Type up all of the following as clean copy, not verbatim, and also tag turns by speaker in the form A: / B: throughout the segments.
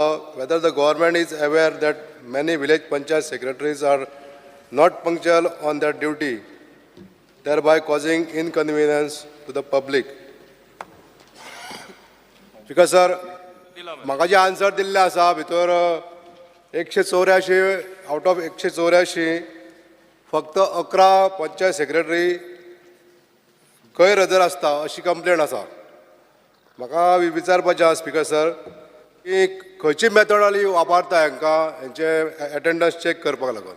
A: whether the government is aware that many village panchayat secretaries are not punctual on their duty, thereby causing inconvenience to the public. Because sir, म्हाका जे answer दिल्ले आसा भितर 184 out of 184 फक्त 11 panchayat secretary गैरहजर आसता अशी complaint आसा. म्हाका विचारपाचें आसा स्पीकर सर की खंयची मेथोडॉलॉजी वापरता हांकां हेंचे अटेंडन्स चेक करपाक लागून.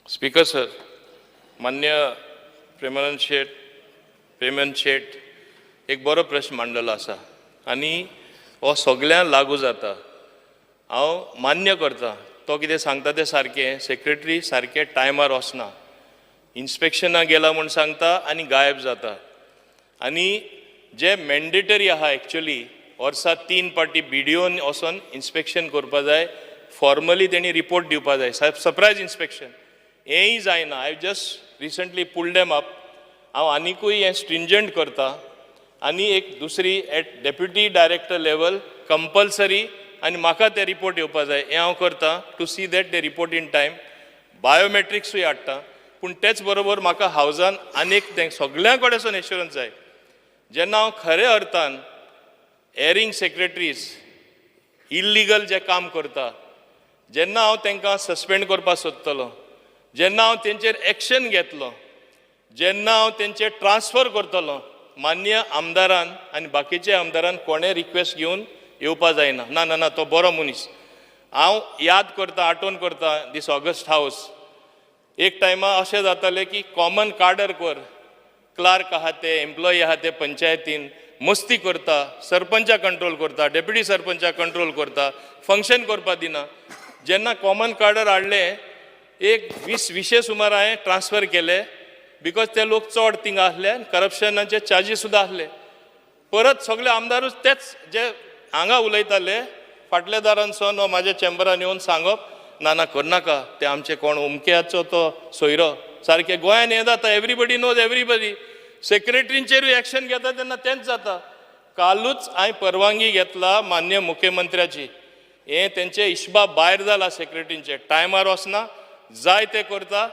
B: स्पीकर सर, मान्य प्रेमानंद शेट एक बरो प्रश्न मांडलेलो आसा आनी हो सगळ्यांक लागू जाता. हांव मान्य करता तो कितें सांगता तें सारकें. सेक्रेटरी सारके टायमार वचना, इन्स्पेक्शनाक गेला म्हूण सांगता आनी गायब जाता. आनी जे मॅन्डेटरी आहा एक्चुअली वर्सा 3 पाटी BDOन वचोन इन्स्पेक्शन करपा जाय, फॉर्मली तेणी रिपोर्ट दिवपा जाय, सरप्रायज इन्स्पेक्शन. हेंय जायना. I just recently pulled them up. हांव आनिकूय हें स्ट्रिंजंट करता आनी एक दुसरी at deputy director level compulsory आनी म्हाका ते रिपोर्ट येवपा जाय हें हांव करता to see that they report in time. बायोमेट्रिक्सूय हाडटा. पूण तेच बरोबर म्हाका हावजान आनीक तें सगळ्यां कडेन एश्युरन्स जाय. जेन्ना हांव खरे अर्थान एरिंग सेक्रेटरीज इल्लिगल जे काम करता, जेन्ना हांव तांकां सस्पेंड करपाक सोदतलो, जेन्ना हांव तेंचेर एक्शन घेतलो, जेन्ना हांव तेंचे ट्रान्सफर करतलो, मान्य आमदारान आनी बाकीचे आमदारान कोणें रिक्वेस्ट घेवन येवपा जायना. ना ना ना तो बरो मनीस. हांव याद करता, आठवण करता दीस ऑगस्ट हावस. एक टायमा अशें जातालें की कॉमन कार्डर कोर क्लार्क आहा ते, एम्प्लॉई आहा ते पंचायतीन मस्ती करता, सरपंचा कंट्रोल करता, डेप्युटी सरपंचा कंट्रोल करता, फंक्शन करपा दिना. जेन्ना कॉमन कार्डर हाडले एक 20 सुमार हांवें ट्रान्सफर केले बिकॉज ते लोक चड थिंगा आसले, करप्शनाचे चार्जीस सुद्दां आसले. परत सगळे आमदारूच तेच जे हांगा उलयताले फाटल्या दारांसून वा म्हाज्या चेंबरान येवन सांगप, ना ना करनाका, ते आमचे कोण उमक्याचो तो सोयरो. सारकें गोंयान हें जाता, एवरीबडी नोज एवरीबडी. सेक्रेटरींचेरूय एक्शन घेता तेन्ना तेंच जाता. कालूच हांवें परवानगी घेतला मान्य मुख्यमंत्र्याची. हें तेंचे इश्बाब भायर जाला सेक्रेटरींचे. टायमार वचना, जाय ते करता.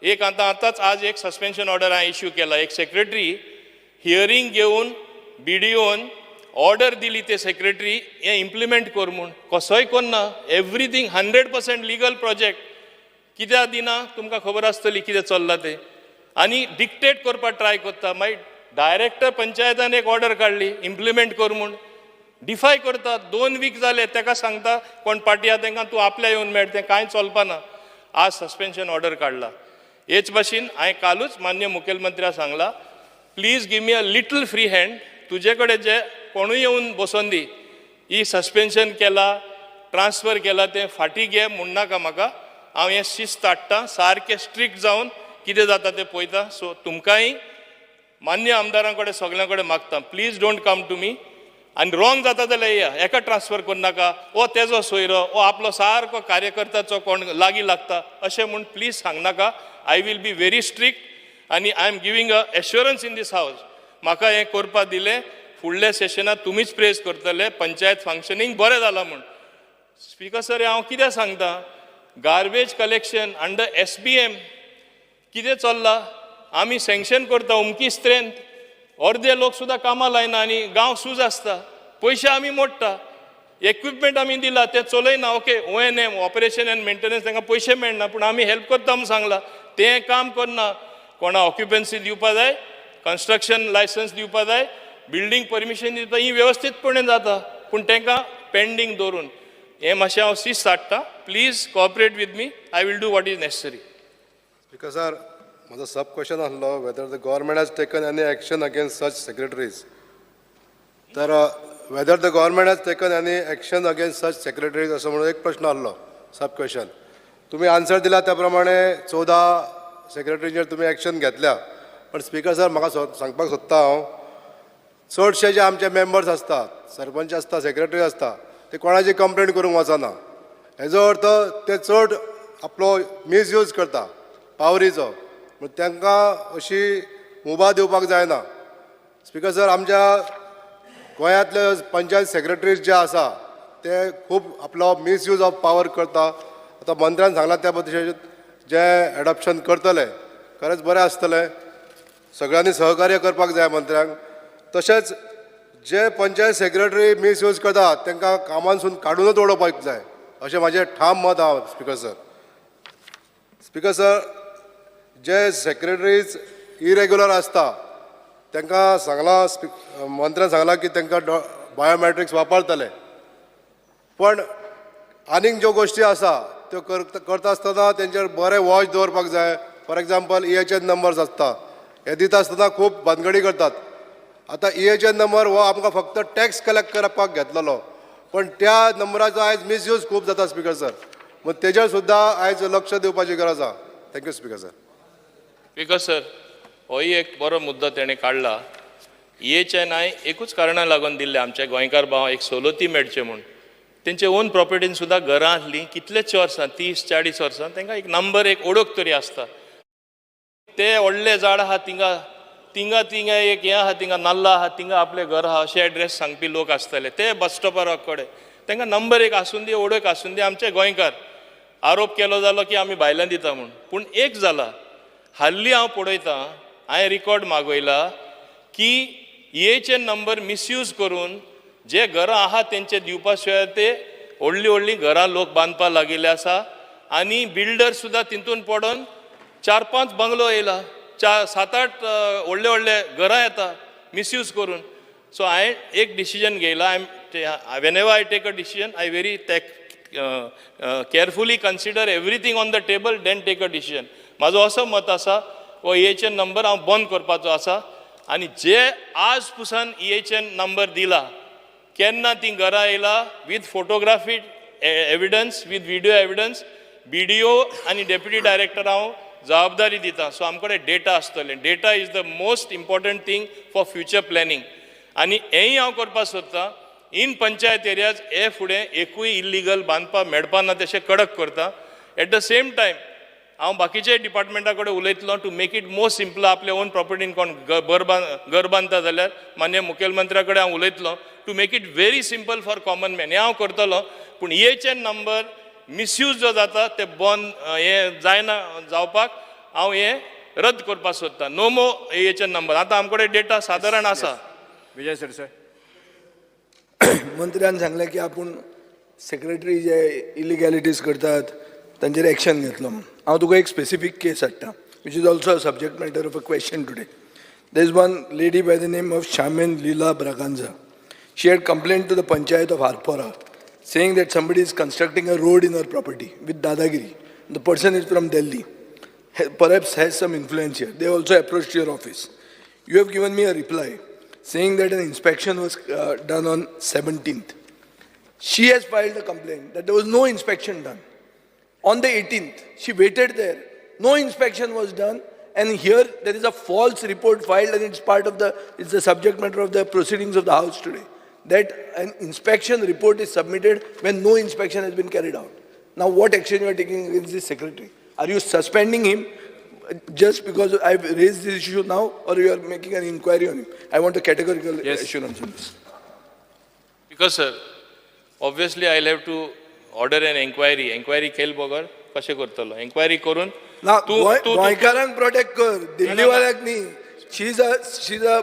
B: एक आतांच आज एक सस्पेन्शन ऑर्डर हांवें इश्यू केला. एक सेक्रेटरी हियरींग घेवन BDOन ऑर्डर दिली ते सेक्रेटरी हें इम्प्लिमेंट कर म्हूण. कसोय करना. Everything 100% legal project. कित्याक दिना तुमकां खबर आसतली कितें चल्लां तें. आनी डिक्टेट करपाक ट्राय करता. मागीर डायरेक्टर पंचायतान एक ऑर्डर काडली इम्प्लिमेंट कर म्हूण. डिफाय करता. 2 वीक जाले ताका सांगता कोण पाटी आहा तांकां तूं आपल्या येवन मेळ. तें कांय चलपाना. आज सस्पेन्शन ऑर्डर काडला. हेच भाशेन हांवें कालूच मान्य मुखेलमंत्र्याक सांगला, please give me a little free hand. तुजे कडेन जे कोणूय येवन बसोवन दी, ही सस्पेन्शन केला, ट्रान्सफर केला तें फाटीं घे म्हूण नाका म्हाका. हांव हें शिस्त हाडटा, सारकें स्ट्रिक्ट जावन कितें जाता तें पळयता. सो तुमकांय मान्य आमदारां कडेन सगळ्यां कडेन मागता, please don't come to me. आनी रॉंग जाता जाल्यार येया, एका ट्रान्सफर करनाका, ओ तेजो सोयरो, ओ आपलो सारको कार्यकर्त्याचो कोण लागीं लागता अशें म्हूण प्लीज सांगनाका. I will be very strict आनी I am giving a assurance in this house. म्हाका हें करपाक दिलें. फुडल्या सेशनात तुमीच प्रेज करतले, पंचायत फंक्शनींग बरें जालां म्हूण. स्पीकर सर, हांव कितें सांगता, गार्बेज कलेक्शन अंडर SBM कितें चल्लां. आमी सँक्शन करता उमकी स्ट्रेंथ, अर्दे लोक सुद्दां कामां लायना आनी गांव सूज आसता. पयशे आमी मोडटा, इक्विपमेंट आमी दिला तें चलयना. Okay, ONM operation and maintenance तांकां पयशे मेळना, पूण आमी हेल्प करता म्हूण सांगला. तें काम करना. कोणा ऑक्युपन्सी दिवपा जाय, कन्स्ट्रक्शन लायसन्स दिवपा जाय, बिल्डींग परमिशन दिवपा, ही वेवस्थीतपणे जाता. पूण तांकां पेंडींग दवरून हें मातशें हांव शिस्त हाडटा. Please cooperate with me. I will do what is necessary.
A: Speaker sir, माझा सब क्वेश्चन आसलो whether the government has taken any action against such secretaries. तर whether the government has taken any action against such secretaries असं म्हणून एक प्रश्न आसलो, सब question. तुम्ही answer दिला त्या प्रमाणे 14 सेक्रेटरीचेर तुम्ही एक्शन घेतल्या. पण स्पीकर सर, म्हाका सांगपाक सोदता हांव, चडशे जे आमचे मेंबर्स असतात, सरपंच आसता, सेक्रेटरी आसता, ते कोणाची कंप्लेंट करूंक वचना. हेजो अर्थ ते चड आपलो मिसयूज करता पावरीचो. पूण तांकां अशी मुभा दिवपाक जायना. स्पीकर सर, आमच्या गोंयांतले पंचायत सेक्रेटरीज जे आसा ते खूब आपलो मिसयूज ऑफ पावर करता. आतां मंत्र्यान सांगलां त्या पद्दतीन जे एडॉप्शन करतले खरेंच बरें आसतलें. सगळ्यांनी सहकार्य करपाक जाय मंत्र्यांक. तशेंच जे पंचायत सेक्रेटरी मिसयूज करतात तांकां कामानसून काडूनच उडोवपाक जाय अशें म्हजें ठाम मत आहा स्पिकर सर. स्पिकर सर, जे सेक्रेटरीज इरेग्युलर आसता तांकां सांगलां मंत्र्यान सांगलां की तांकां बायोमॅट्रिक्स वापरतले. पण आनीक ज्यो गोश्टी आसा त्यो करता आसतना तेंचेर बरें वॉच दवरपाक जाय. फॉर एग्जाम्पल EHN नंबर्स आसता, हे दिता आसतना खूब भानगडी करतात. आतां EHN नंबर हो आमकां फक्त टॅक्स कलेक्ट करपाक घेतलेलो, पण त्या नंबराचो आयज मिसयूज खूब जाता स्पिकर सर. मग तेजेर सुद्दां आयज लक्ष दिवपाची गरज आहा. Thank you speaker sir.
B: Speaker sir, होय एक बरो मुद्दो तेणें काडला. EHN एकूच कारणां लागून दिल्ले आमचे गोंयकार भाव एक सवलती मेळचे म्हूण. तेंचे ओन प्रॉपर्टीन सुद्दां घरां आसलीं कितलेच वर्सां 30-40 वर्सां तांकां एक नंबर एक ओळख तरी आसता. ते व्हडले झाड आहा तिंगा एक हें आहा, तिंगा नाल्ला आहा, तिंगा आपले घर आहा अशें एड्रेस सांगपी लोक आसतले. ते बस स्टॉपार कडेन तांकां नंबर एक आसून दी, ओळख आसून दी. आमचे गोंयकार आरोप केलो जालो की आमी भायल्यान दिता म्हूण. पूण एक जाला, हाल्ली हांव पळयतां, हांवें रिकॉर्ड मागयला की EHN नंबर मिसयूज करून जे घरां आहा तेंचे दिवपा शिवाय ते व्हडलीं घरां लोक बांदपा लागिल्ले आसा. आनी बिल्डर सुद्दां तितून पडोन 4-5 बंगलो येयला, 7-8 व्हडले घरां येता मिसयूज करून. सो हांवें एक डिसिजन घेयला. whenever I take a decision, I very carefully consider everything on the table, then take a decision. म्हाजो असो मत आसा, हो EHN नंबर हांव बंद करपाचो आसा. आनी जे आज पुसान EHN नंबर दिला, केन्ना ती घरां येयला with photography evidence, with video evidence, BDO आनी डेप्युटी डायरेक्टर हांव जबाबदारी दिता. सो आमचे कडेन डेटा आसतले. Data is the most important thing for future planning. आनी हेंय हांव करपाक सोदतां. इन पंचायत एरियाज हे फुडें एकूय इल्लिगल बांदपाक मेळपा ना तशें कडक करता. एट द सेम टायम हांव बाकीचे डिपार्टमेंटा कडेन उलयतलो to make it more simple. आपले ओन प्रॉपर्टीन कोण घर बांदता जाल्यार मान्य मुखेलमंत्र्या कडेन हांव उलयतलो to make it very simple for common man. हें हांव करतलो. पूण EHN नंबर मिसयूज जो जाता ते बंद हें जायना जावपाक हांव हें रद्द करपाक सोदतां. नो मोर EHN नंबर. आतां आमचे कडेन डेटा सादारण आसा.
C: विजय सर
D: मंत्र्यान सांगलें की आपूण सेक्रेटरी जे इलिगॅलिटीज करतात तांचेर एक्शन घेतलो म्हणून. हांव तुका एक स्पेसिफीक केस हाडटा which is also a subject matter of a question today. There is one lady by the name of शामेन Leela Braganza. She had complaint to the panchayat of Harpora saying that somebody is constructing a road in her property with dadagiri. The person is from Delhi, perhaps has some influence here. They also approached your office. You have given me a reply saying that an inspection was done on 17th. She has filed a complaint that there was no inspection done. On the 18th, she waited there. No inspection was done. And here there is a false report filed, and it's the subject matter of the proceedings of the House today, that an inspection report is submitted when no inspection has been carried out. Now what action you are taking against this secretary? Are you suspending him just because I've raised this issue now, or you are making an inquiry on him? I want a categorical assurance on this.
B: Because sir, obviously I'll have to order an inquiry. Inquiry केल बगर कशें करतलो? Inquiry करून
D: Now गोंयकारांक protect कर, दिल्लीवाल्याक न्ही. She's a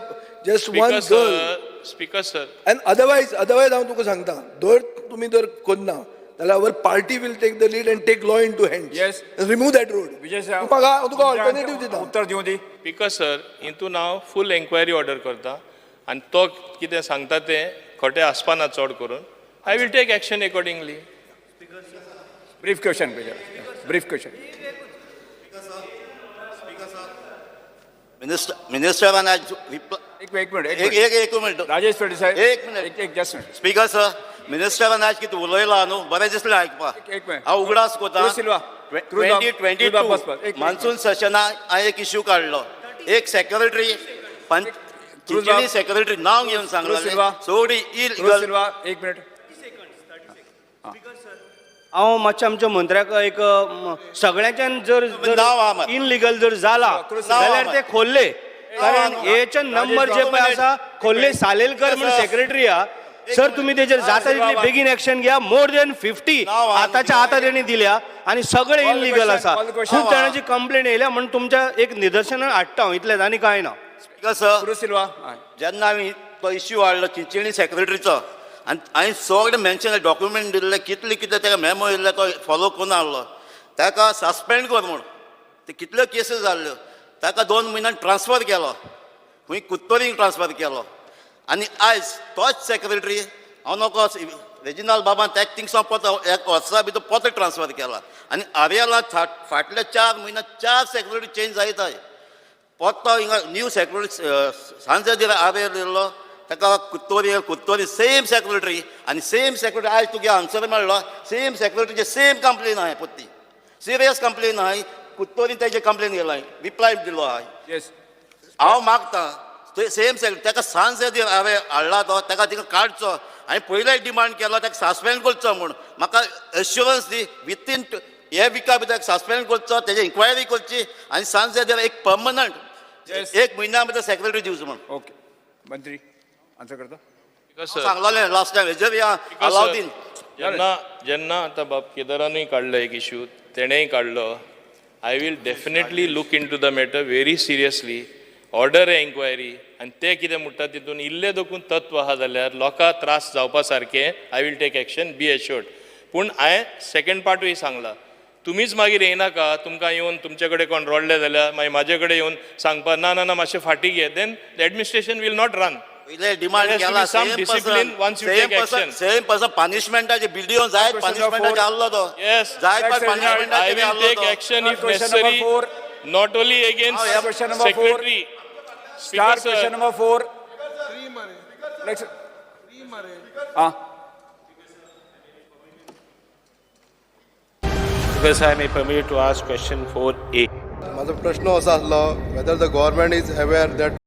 D: just one girl.
B: Speaker sir.
D: And otherwise हांव तुका सांगता, जर तुमी जर करना जाल्यार our party will take the lead and take law into hands.
C: Yes.
D: And remove that road.
C: Vijay sir
D: Tuka alternative दिता.
C: उत्तर दिवं दी.
B: स्पीकर सर, हितून हांव फूल एन्क्वायरी ऑर्डर करता आनी तो कितें सांगता तें खोटें आसपाना चड करून. I will take action accordingly.
C: Brief question Vijay. Brief question.
E: Minister and I
C: एक मिनिट
E: एक मिनिट
C: राजेश फडे साहेब
E: एक मिनिट.
C: एक just minute.
E: Speaker sir, minister आणि आज किती उलयला न्हू, बरें दिसलें आयकपाक.
C: एक मिनिट.
E: हांव उगडास कोता.
C: क्रूज सिल्वा.
E: 2022 मान्सून सेशनाक हांवें एक इश्यू काडलो. एक सेक्रेटरी चिंचणी सेक्रेटरी नांव घेवन सांगलो सोडी
C: क्रूज सिल्वा एक मिनिट.
F: हांव मातशें आमच्या मंत्र्याक एक सगळ्यांच्यान जर
E: नांव आहा मात.
F: इनलिगल जर जाला जाल्यार ते खोल्ले. कारण EHN नंबर जे पळय आसा खोल्ले सालेलकर म्हणून सेक्रेटरी हा सर तुम्ही त्याचे जाता तितली बेगीन ऍक्शन घ्या. मोर देन 50 आताच्या आता त्यांनी दिल्या आणि सगळे इनलिगल असा. खूप जणांची कंप्लेंट येयल्या म्हणून तुमच्या एक निदर्शन हाडटा इतलेच आणि काय ना.
E: स्पीकर सर
C: सुरू सिल्वा
E: जेन्ना आमी तो इश्यू हाडलो चिंचणी सेक्रेटरीचो आनी हांवें सगळे मेन्शन डॉक्युमेंट दिल्ले कितले कितें ताका मेमो येयल्ले तो फॉलो करून हाडलो ताका सस्पेंड कर म्हूण. ते कितल्यो केसीस जाल्ल्यो ताका 2 म्हयन्यान ट्रान्सफर केलो खंय कुत्तोरीक ट्रान्सफर केलो आनी आयज तोच सेक्रेटरी हांव नोको रेजिनाल बाबान ताका थिंगसान परत एक वर्सा भितर परत ट्रान्सफर केला आनी आर्याला फाटल्या 4 म्हयन्यात 4 सेक्रेटरी चेंज जायताय. परत हिंगा न्यू सेक्रेटरी सांजे आर्यर येयल्लो ताका कुत्तोरी सेम सेक्रेटरी आनी सेम सेक्रेटरी आयज तुगे आन्सर मेळ्ळो सेम सेक्रेटरीचे सेम कंप्लेन आहाय पत्ती सिरियस कंप्लेन आहाय कुत्तोरी तेजे कंप्लेन गेला रिप्लाय दिलो आहाय.
C: येस
E: हांव मागतां सेम सेक्रेटरी ताका सांजे हाडला तो ताका थिंगा काडचो हांवें पयलेच डिमांड केलो ताका सस्पेंड करचो म्हूण. म्हाका एश्युरन्स दी विथीन हे विका भितर सस्पेंड करचो तेजी इन्क्वायरी करची आनी सांजे एक परमनंट 1 म्हयन्या भितर सेक्रेटरी दिवचो म्हूण.
C: ओके मंत्री आन्सर करता.
E: सांगलोलें लास्ट टायम हेजेर अलाउद्दीन
B: जेन्ना आतां बाब केदारानूय काडलो एक इश्यू तेणेंय काडलो. I will definitely look into the matter very seriously order a inquiry आनी ते कितें म्हणटा तितून इल्ले दोकून तत्व आहा जाल्यार लोकां त्रास जावपा सारकें I will take action be assured. पूण हांवें सेकंड पार्टूय सांगला तुमीच मागीर येयनाका तुमकां येवन तुमचे कडेन कोण रडले जाल्यार मागीर म्हाजे कडेन येवन सांगपा ना ना ना मातशें फाटीं घे then the administration will not run.
E: पयले डिमांड
B: There has to
E: केला
B: be some discipline once you take action.
E: Same person पनिशमेंटाचे बिल्डिओ जायत पनिशमेंटाचे हाडलो तो
B: Yes,
E: जायत
C: Next,
B: I
E: पनिशमेंटाचे
B: will
E: हाडलो
B: take
E: तो.
B: action if
C: Question number
B: necessary,
C: 4.
B: not only against
C: question number 4.
B: secretary.
C: Star
B: Speaker,
C: question
B: sir,
C: number 4. Next.
G: Because I may permit to ask question 4A.
A: माझो प्रश्न असो आसलो whether the government is aware that